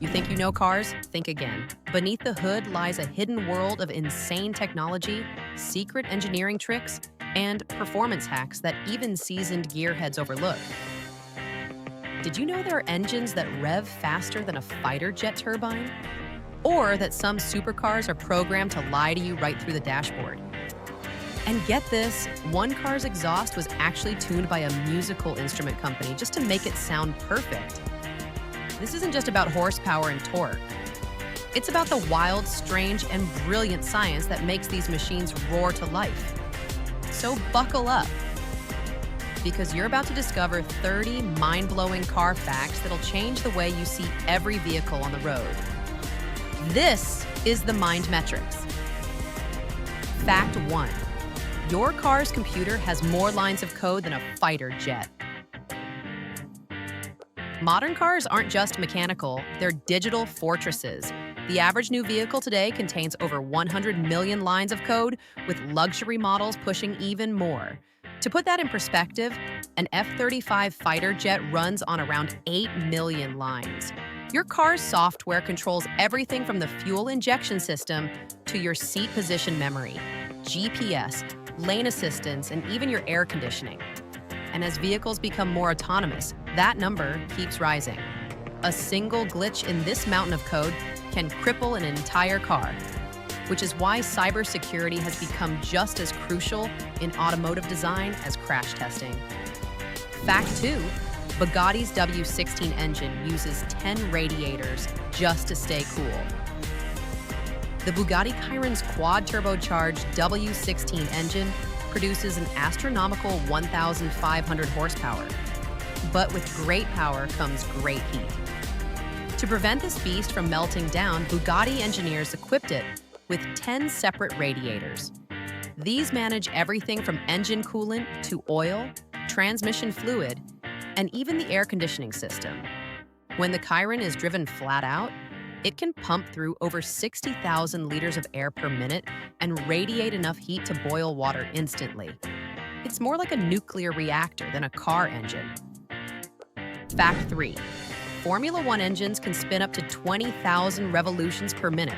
You think you know cars? Think again. Beneath the hood lies a hidden world of insane technology, secret engineering tricks, and performance hacks that even seasoned gearheads overlook. Did you know there are engines that rev faster than a fighter jet turbine? Or that some supercars are programmed to lie to you right through the dashboard? And get this, one car's exhaust was actually tuned by a musical instrument company just to make it sound perfect. This isn't just about horsepower and torque. It's about the wild, strange, and brilliant science that makes these machines roar to life. So buckle up, because you're about to discover 30 mind-blowing car facts that'll change the way you see every vehicle on the road. This is the Mind Metrics. Fact 1. Your car's computer has more lines of code than a fighter jet. Modern cars aren't just mechanical, they're digital fortresses. The average new vehicle today contains over 100 million lines of code, with luxury models pushing even more. To put that in perspective, an F-35 fighter jet runs on around 8 million lines. Your car's software controls everything from the fuel injection system to your seat position memory, GPS, lane assistance, and even your air conditioning. And as vehicles become more autonomous, that number keeps rising. A single glitch in this mountain of code can cripple an entire car, which is why cybersecurity has become just as crucial in automotive design as crash testing. Fact 2, Bugatti's W16 engine uses 10 radiators just to stay cool. The Bugatti Chiron's quad-turbocharged W16 engine produces an astronomical 1,500 horsepower. But with great power comes great heat. To prevent this beast from melting down, Bugatti engineers equipped it with 10 separate radiators. These manage everything from engine coolant to oil, transmission fluid, and even the air conditioning system. When the Chiron is driven flat out, it can pump through over 60,000 liters of air per minute and radiate enough heat to boil water instantly. It's more like a nuclear reactor than a car engine. Fact 3. Formula One engines can spin up to 20,000 revolutions per minute.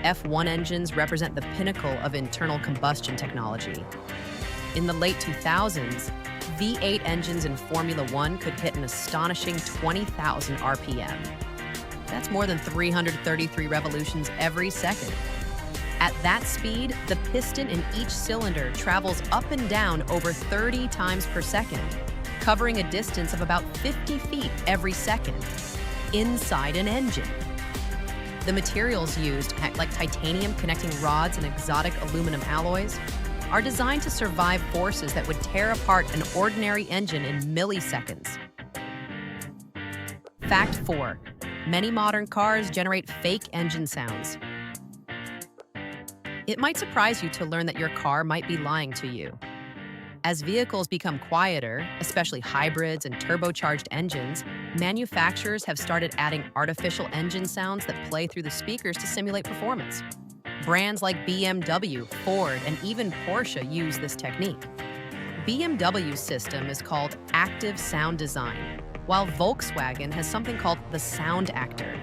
F1 engines represent the pinnacle of internal combustion technology. In the late 2000s, V8 engines in Formula One could hit an astonishing 20,000 RPM. That's more than 333 revolutions every second. At that speed, the piston in each cylinder travels up and down over 30 times per second, covering a distance of about 50 feet every second, inside an engine. The materials used, like titanium connecting rods and exotic aluminum alloys, are designed to survive forces that would tear apart an ordinary engine in milliseconds. Fact 4. Many modern cars generate fake engine sounds. It might surprise you to learn that your car might be lying to you. As vehicles become quieter, especially hybrids and turbocharged engines, manufacturers have started adding artificial engine sounds that play through the speakers to simulate performance. Brands like BMW, Ford, and even Porsche use this technique. BMW's system is called active sound design, while Volkswagen has something called the sound actor,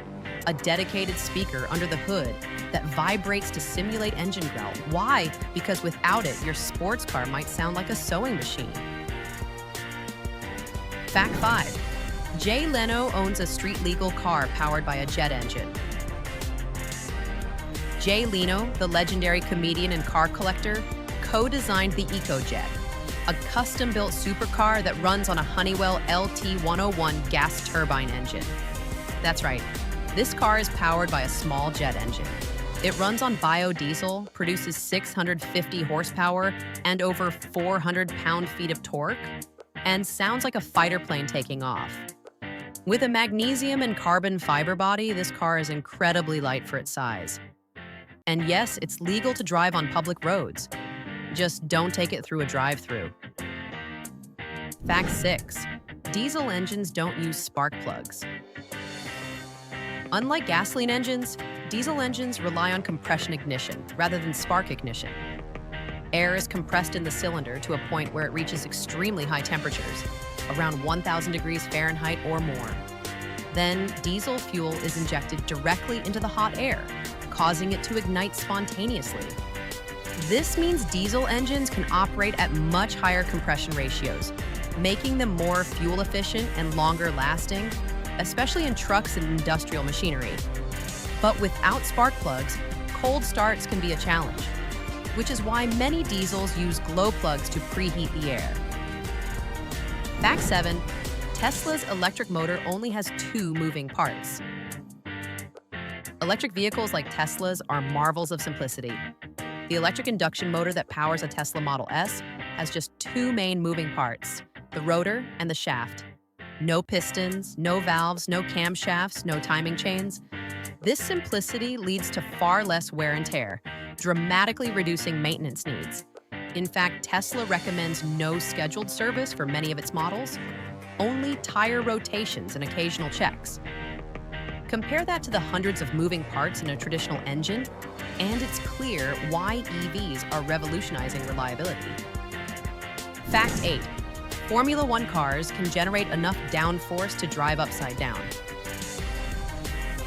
a dedicated speaker under the hood that vibrates to simulate engine growl. Why? Because without it, your sports car might sound like a sewing machine. Fact 5. Jay Leno owns a street-legal car powered by a jet engine. Jay Leno, the legendary comedian and car collector, co-designed the EcoJet, a custom-built supercar that runs on a Honeywell LT101 gas turbine engine. That's right, this car is powered by a small jet engine. It runs on biodiesel, produces 650 horsepower and over 400 pound-feet of torque, and sounds like a fighter plane taking off. With a magnesium and carbon fiber body, this car is incredibly light for its size. And yes, it's legal to drive on public roads. Just don't take it through a drive-through. Fact 6. Diesel engines don't use spark plugs. Unlike gasoline engines, diesel engines rely on compression ignition rather than spark ignition. Air is compressed in the cylinder to a point where it reaches extremely high temperatures, around 1,000 degrees Fahrenheit or more. Then diesel fuel is injected directly into the hot air, causing it to ignite spontaneously. This means diesel engines can operate at much higher compression ratios, making them more fuel efficient and longer lasting, especially in trucks and industrial machinery. But without spark plugs, cold starts can be a challenge, which is why many diesels use glow plugs to preheat the air. Fact 7. Tesla's electric motor only has 2 moving parts. Electric vehicles like Tesla's are marvels of simplicity. The electric induction motor that powers a Tesla Model S has just 2 main moving parts, the rotor and the shaft. No pistons, no valves, no camshafts, no timing chains. This simplicity leads to far less wear and tear, dramatically reducing maintenance needs. In fact, Tesla recommends no scheduled service for many of its models, only tire rotations and occasional checks. Compare that to the hundreds of moving parts in a traditional engine, and it's clear why EVs are revolutionizing reliability. Fact 8. Formula One cars can generate enough downforce to drive upside down.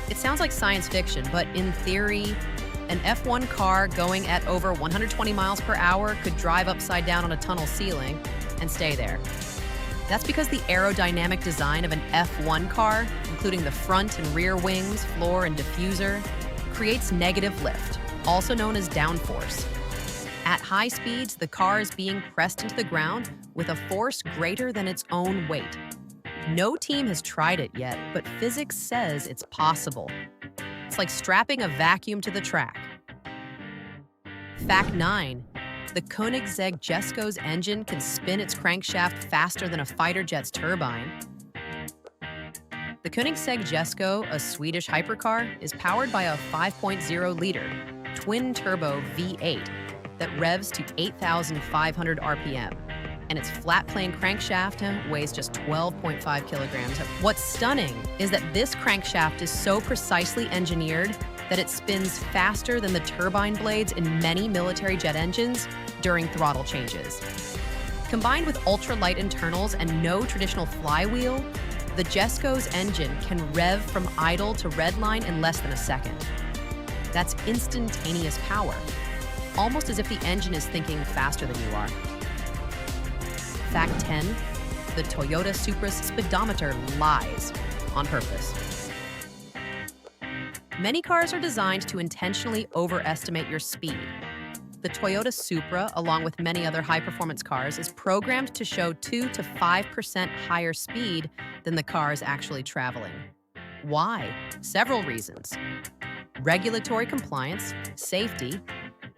It sounds like science fiction, but in theory, an F1 car going at over 120 miles per hour could drive upside down on a tunnel ceiling and stay there. That's because the aerodynamic design of an F1 car, including the front and rear wings, floor, and diffuser, creates negative lift, also known as downforce. At high speeds, the car is being pressed into the ground with a force greater than its own weight. No team has tried it yet, but physics says it's possible. It's like strapping a vacuum to the track. Fact 9. The Koenigsegg Jesko's engine can spin its crankshaft faster than a fighter jet's turbine. The Koenigsegg Jesko, a Swedish hypercar, is powered by a 5.0-liter twin-turbo V8 that revs to 8,500 RPM, and its flat-plane crankshaft weighs just 12.5 kilograms. What's stunning is that this crankshaft is so precisely engineered that it spins faster than the turbine blades in many military jet engines during throttle changes. Combined with ultra-light internals and no traditional flywheel, the Jesko's engine can rev from idle to redline in less than a second. That's instantaneous power, almost as if the engine is thinking faster than you are. Fact 10. The Toyota Supra's speedometer lies on purpose. Many cars are designed to intentionally overestimate your speed. The Toyota Supra, along with many other high-performance cars, is programmed to show 2 to 5% higher speed than the car is actually traveling. Why? Several reasons. Regulatory compliance, safety,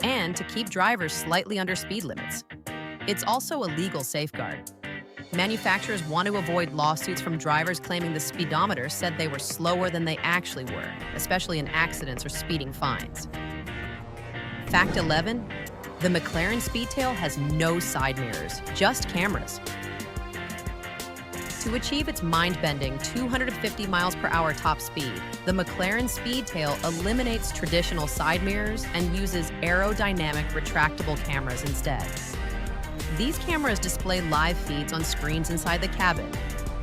and to keep drivers slightly under speed limits. It's also a legal safeguard. Manufacturers want to avoid lawsuits from drivers claiming the speedometer said they were slower than they actually were, especially in accidents or speeding fines. Fact 11. The McLaren Speedtail has no side mirrors, just cameras. To achieve its mind-bending 250 miles per hour top speed, the McLaren Speedtail eliminates traditional side mirrors and uses aerodynamic retractable cameras instead. These cameras display live feeds on screens inside the cabin,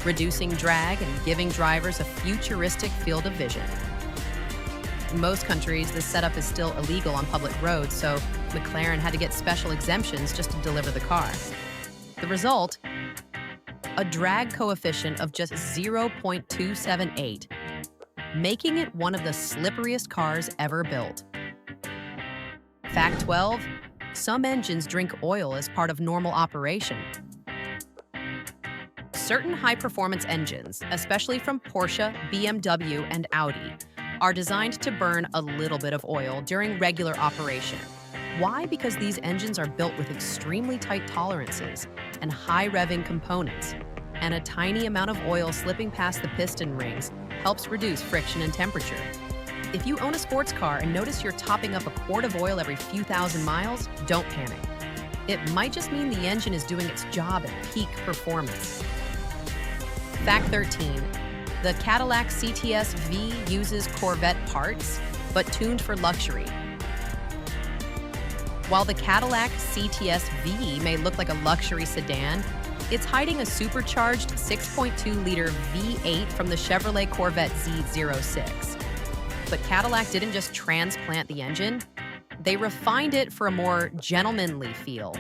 reducing drag and giving drivers a futuristic field of vision. In most countries, this setup is still illegal on public roads, so McLaren had to get special exemptions just to deliver the car. The result? A drag coefficient of just 0.278, making it one of the slipperiest cars ever built. Fact 12. Some engines drink oil as part of normal operation. Certain high-performance engines, especially from Porsche, BMW, and Audi, are designed to burn a little bit of oil during regular operation. Why? Because these engines are built with extremely tight tolerances and high-revving components, and a tiny amount of oil slipping past the piston rings helps reduce friction and temperature. If you own a sports car and notice you're topping up a quart of oil every few thousand miles, don't panic. It might just mean the engine is doing its job at peak performance. Fact 13. The Cadillac CTS V uses Corvette parts, but tuned for luxury. While the Cadillac CTS V may look like a luxury sedan, It's hiding a supercharged 6.2-liter V8 from the Chevrolet Corvette Z06. But Cadillac didn't just transplant the engine, they refined it for a more gentlemanly feel.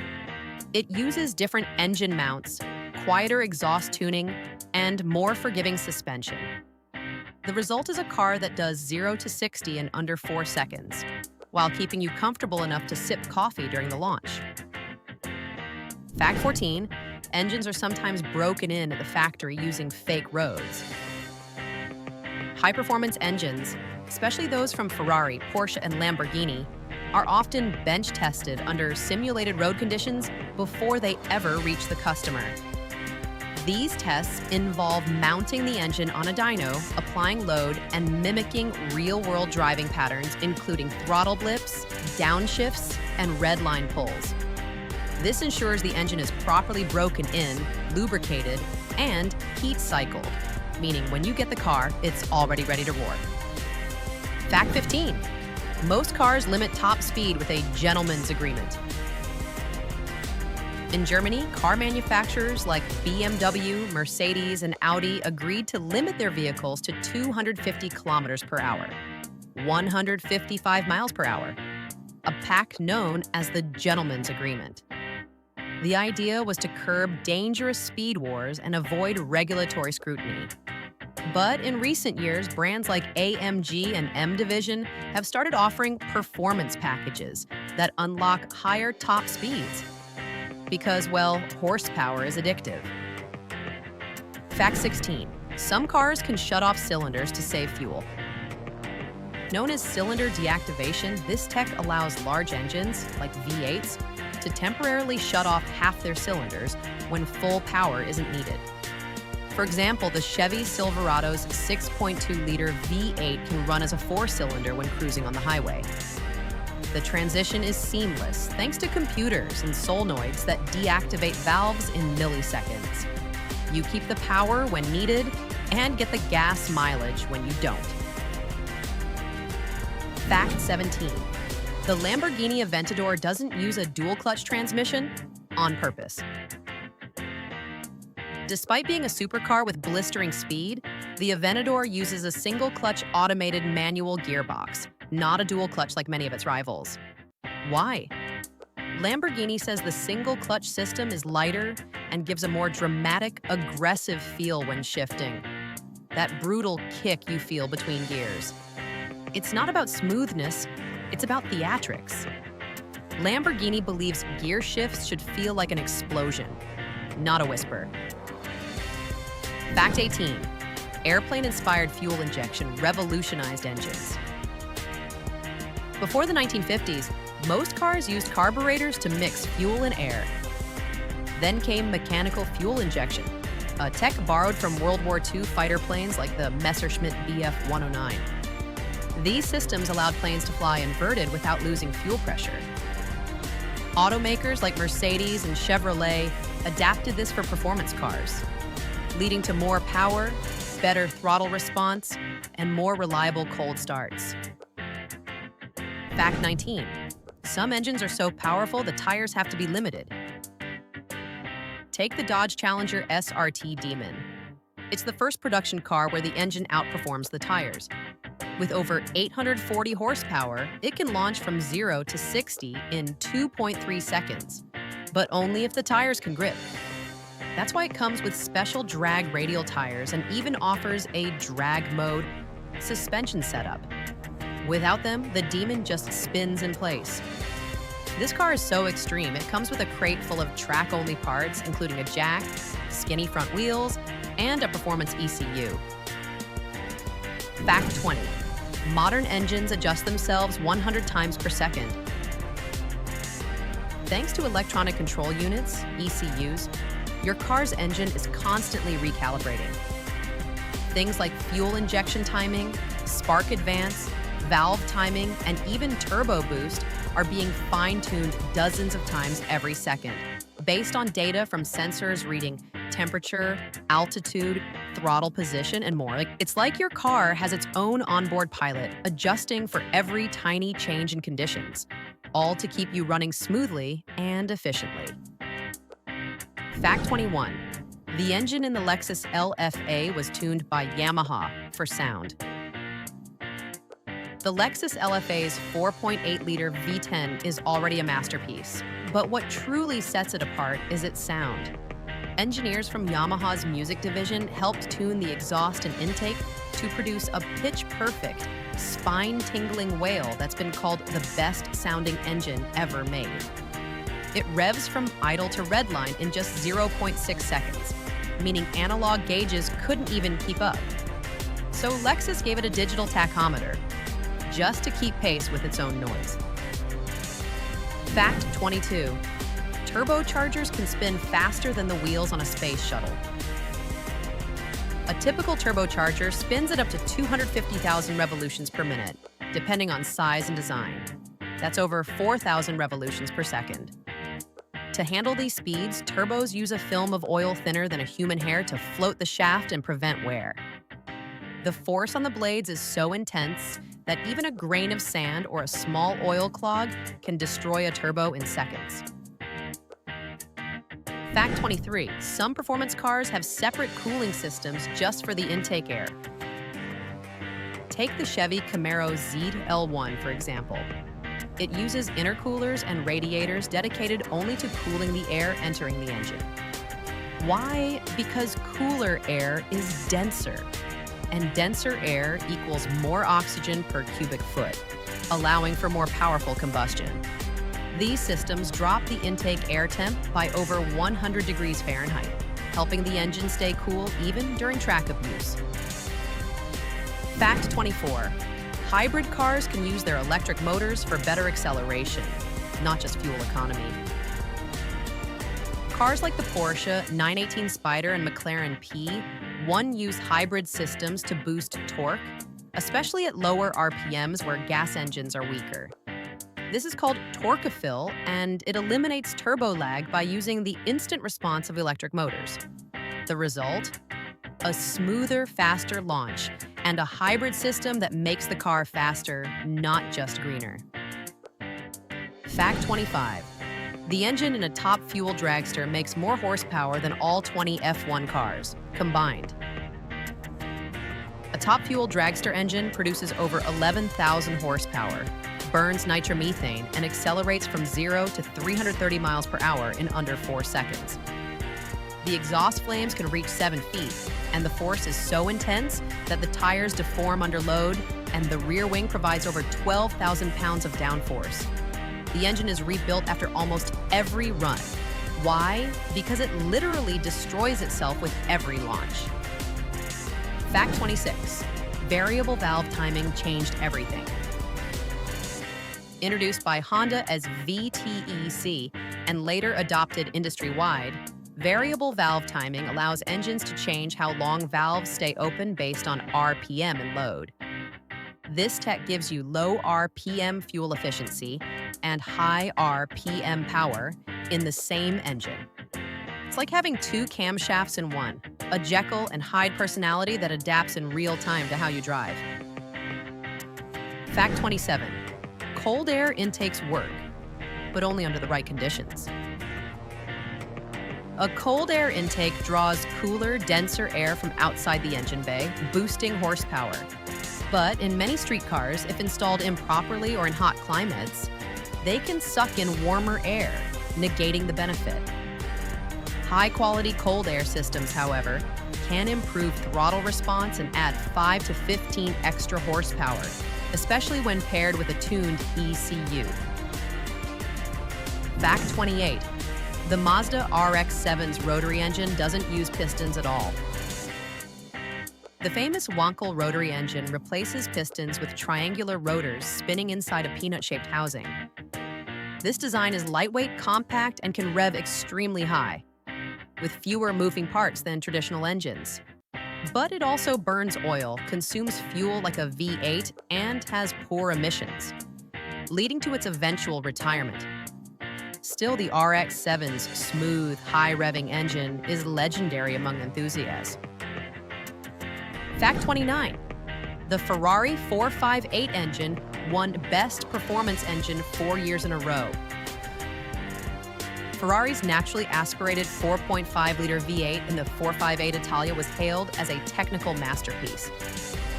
It uses different engine mounts, quieter exhaust tuning, and more forgiving suspension. The result is a car that does 0 to 60 in under 4 seconds, while keeping you comfortable enough to sip coffee during the launch. Fact 14, engines are sometimes broken in at the factory using fake roads. High-performance engines, especially those from Ferrari, Porsche, and Lamborghini, are often bench-tested under simulated road conditions before they ever reach the customer. These tests involve mounting the engine on a dyno, applying load, and mimicking real-world driving patterns, including throttle blips, downshifts, and red line pulls. This ensures the engine is properly broken in, lubricated, and heat cycled, meaning when you get the car, it's already ready to roar. Fact 15. Most cars limit top speed with a gentleman's agreement. In Germany, car manufacturers like BMW, Mercedes, and Audi agreed to limit their vehicles to 250 kilometers per hour, 155 miles per hour, a pact known as the Gentleman's Agreement. The idea was to curb dangerous speed wars and avoid regulatory scrutiny. But in recent years, brands like AMG and M Division have started offering performance packages that unlock higher top speeds. Because, well, horsepower is addictive. Fact 16. Some cars can shut off cylinders to save fuel. Known as cylinder deactivation, this tech allows large engines, like V8s, to temporarily shut off half their cylinders when full power isn't needed. For example, the Chevy Silverado's 6.2-liter V8 can run as a 4-cylinder when cruising on the highway. The transition is seamless thanks to computers and solenoids that deactivate valves in milliseconds. You keep the power when needed and get the gas mileage when you don't. Fact 17. The Lamborghini Aventador doesn't use a dual-clutch transmission on purpose. Despite being a supercar with blistering speed, the Aventador uses a single-clutch automated manual gearbox, not a dual-clutch like many of its rivals. Why? Lamborghini says the single-clutch system is lighter and gives a more dramatic, aggressive feel when shifting. That brutal kick you feel between gears. It's not about smoothness, it's about theatrics. Lamborghini believes gear shifts should feel like an explosion, not a whisper. Fact 18. Airplane-inspired fuel injection revolutionized engines. Before the 1950s, most cars used carburetors to mix fuel and air. Then came mechanical fuel injection, a tech borrowed from World War II fighter planes like the Messerschmitt Bf 109. These systems allowed planes to fly inverted without losing fuel pressure. Automakers like Mercedes and Chevrolet adapted this for performance cars, leading to more power, better throttle response, and more reliable cold starts. Fact 19. Some engines are so powerful the tires have to be limited. Take the Dodge Challenger SRT Demon. It's the first production car where the engine outperforms the tires. With over 840 horsepower, it can launch from 0 to 60 in 2.3 seconds, but only if the tires can grip. That's why it comes with special drag radial tires and even offers a drag mode suspension setup. Without them, the Demon just spins in place. This car is so extreme, it comes with a crate full of track-only parts, including a jack, skinny front wheels, and a performance ECU. Fact 20. Modern engines adjust themselves 100 times per second. Thanks to electronic control units, ECUs, your car's engine is constantly recalibrating. Things like fuel injection timing, spark advance, valve timing, and even turbo boost are being fine-tuned dozens of times every second, based on data from sensors reading temperature, altitude, throttle position, and more. It's like your car has its own onboard pilot, adjusting for every tiny change in conditions, all to keep you running smoothly and efficiently. Fact 21. The engine in the Lexus LFA was tuned by Yamaha for sound. The Lexus LFA's 4.8-liter V10 is already a masterpiece, but what truly sets it apart is its sound. Engineers from Yamaha's music division helped tune the exhaust and intake to produce a pitch-perfect, spine-tingling wail that's been called the best-sounding engine ever made. It revs from idle to redline in just 0.6 seconds, meaning analog gauges couldn't even keep up. So Lexus gave it a digital tachometer, just to keep pace with its own noise. Fact 22. Turbochargers can spin faster than the wheels on a space shuttle. A typical turbocharger spins at up to 250,000 revolutions per minute, depending on size and design. That's over 4,000 revolutions per second. To handle these speeds, turbos use a film of oil thinner than a human hair to float the shaft and prevent wear. The force on the blades is so intense that even a grain of sand or a small oil clog can destroy a turbo in seconds. Fact 23. Some performance cars have separate cooling systems just for the intake air. Take the Chevy Camaro Zed L1, for example. It uses intercoolers and radiators dedicated only to cooling the air entering the engine. Why? Because cooler air is denser, and denser air equals more oxygen per cubic foot, allowing for more powerful combustion. These systems drop the intake air temp by over 100 degrees Fahrenheit, helping the engine stay cool even during track abuse. Fact 24. Hybrid cars can use their electric motors for better acceleration, not just fuel economy. Cars like the Porsche 918 Spyder and McLaren P1 use hybrid systems to boost torque, especially at lower RPMs where gas engines are weaker. This is called torque-fill, and it eliminates turbo lag by using the instant response of electric motors. The result? A smoother, faster launch, and a hybrid system that makes the car faster, not just greener. Fact 25. The engine in a top fuel dragster makes more horsepower than all 20 F1 cars, combined. A top fuel dragster engine produces over 11,000 horsepower, burns nitromethane, and accelerates from 0 to 330 miles per hour in under 4 seconds. The exhaust flames can reach 7 feet, and the force is so intense that the tires deform under load, and the rear wing provides over 12,000 pounds of downforce. The engine is rebuilt after almost every run. Why? Because it literally destroys itself with every launch. Fact 26. Variable valve timing changed everything. Introduced by Honda as VTEC and later adopted industry-wide, variable valve timing allows engines to change how long valves stay open based on RPM and load. This tech gives you low RPM fuel efficiency and high RPM power in the same engine. It's like having 2 camshafts in one, a Jekyll and Hyde personality that adapts in real time to how you drive. Fact 27. Cold air intakes work, but only under the right conditions. A cold air intake draws cooler, denser air from outside the engine bay, boosting horsepower. But in many street cars, if installed improperly or in hot climates, they can suck in warmer air, negating the benefit. High-quality cold air systems, however, can improve throttle response and add 5 to 15 extra horsepower, especially when paired with a tuned ECU. Fact 28. The Mazda RX-7's rotary engine doesn't use pistons at all. The famous Wankel rotary engine replaces pistons with triangular rotors spinning inside a peanut-shaped housing. This design is lightweight, compact, and can rev extremely high, with fewer moving parts than traditional engines. But it also burns oil, consumes fuel like a V8, and has poor emissions, leading to its eventual retirement. Still, the RX-7's smooth, high-revving engine is legendary among enthusiasts. Fact 29. The Ferrari 458 engine won Best Performance Engine 4 years in a row. Ferrari's naturally aspirated 4.5-liter V8 in the 458 Italia was hailed as a technical masterpiece.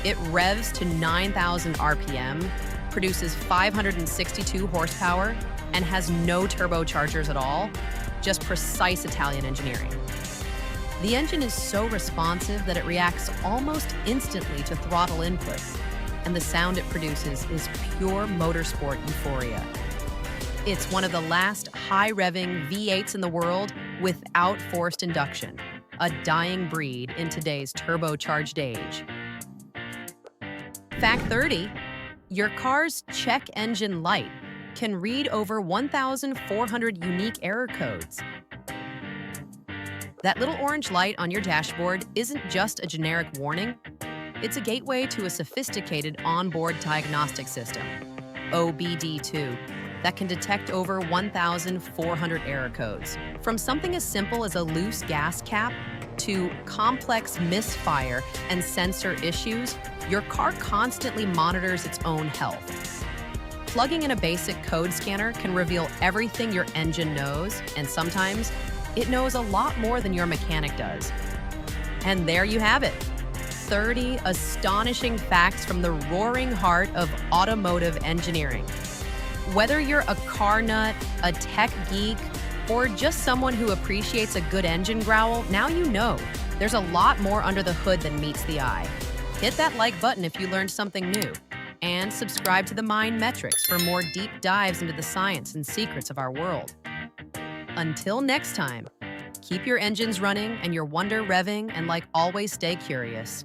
It revs to 9,000 RPM, produces 562 horsepower, and has no turbochargers at all, just precise Italian engineering. The engine is so responsive that it reacts almost instantly to throttle input, and the sound it produces is pure motorsport euphoria. It's one of the last high-revving V8s in the world without forced induction, a dying breed in today's turbocharged age. Fact 30, your car's check engine light can read over 1,400 unique error codes. That little orange light on your dashboard isn't just a generic warning. It's a gateway to a sophisticated onboard diagnostic system, OBD2, that can detect over 1,400 error codes. From something as simple as a loose gas cap to complex misfire and sensor issues, your car constantly monitors its own health. Plugging in a basic code scanner can reveal everything your engine knows, and sometimes it knows a lot more than your mechanic does. And there you have it, 30 astonishing facts from the roaring heart of automotive engineering. Whether you're a car nut, a tech geek, or just someone who appreciates a good engine growl, now you know there's a lot more under the hood than meets the eye. Hit that like button if you learned something new, and subscribe to the Mind Metrics for more deep dives into the science and secrets of our world. Until next time, keep your engines running and your wonder revving, and like always, stay curious.